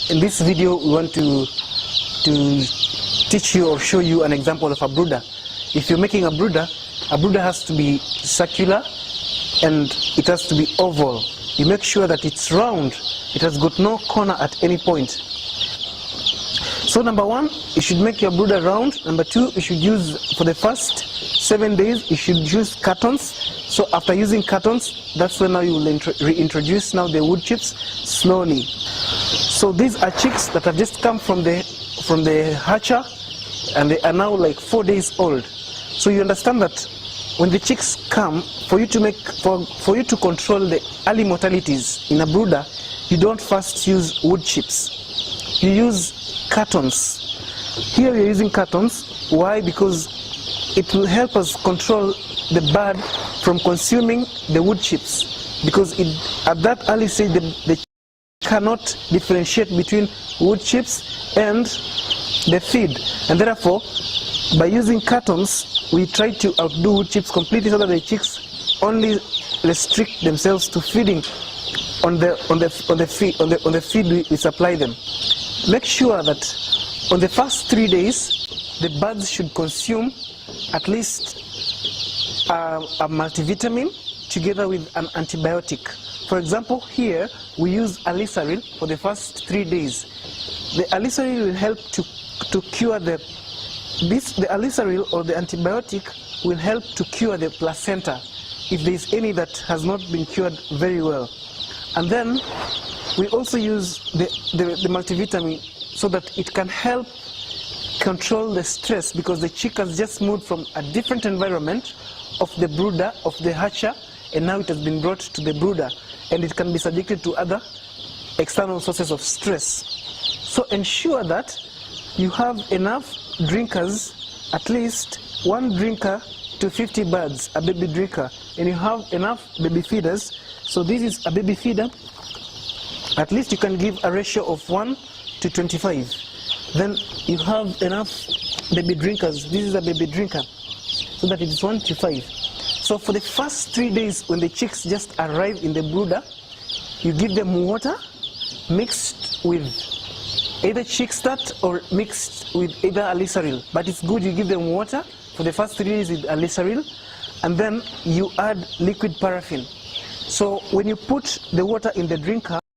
In this video, we want to teach you or show you an example of a brooder. If you're making a brooder has to be circular and it has to be oval. You make sure that it's round. It has got no corner at any point. So number one, you should make your brooder round. Number two, you should use, for the first 7 days, you should use cartons. So after using cartons, that's when now you will reintroduce now the wood chips slowly. So these are chicks that have just come from the hatcher, and they are now like 4 days old. So you understand that when the chicks come, for you to control the early mortalities in a brooder, you don't first use wood chips. You use cartons. Here we are using cartons. Why? Because it will help us control the bird from consuming the wood chips. Because at that early stage, the cannot differentiate between wood chips and the feed, and therefore by using cartons we try to outdo wood chips completely, so that the chicks only restrict themselves to feeding on the feed we supply them. Make sure that on the first 3 days the birds should consume at least a multivitamin together with an antibiotic. For example, here we use alisarin for the first 3 days. The alisarin will help to cure the alisarin or the antibiotic will help to cure the placenta if there is any that has not been cured very well. And then we also use the multivitamin so that it can help control the stress, because the chick has just moved from a different environment of the brooder, of the hatcher, and now it has been brought to the brooder, and it can be subjected to other external sources of stress. So ensure that you have enough drinkers, at least 1 drinker to 50 birds, a baby drinker, and you have enough baby feeders. So this is a baby feeder. At least you can give a ratio of 1 to 25. Then you have enough baby drinkers. This is a baby drinker, so that it is 1 to 5. So for the first 3 days, when the chicks just arrive in the brooder, you give them water mixed with either chick start or mixed with either alisarin. But it's good you give them water for the first 3 days with alisarin, and then you add liquid paraffin. So when you put the water in the drinker,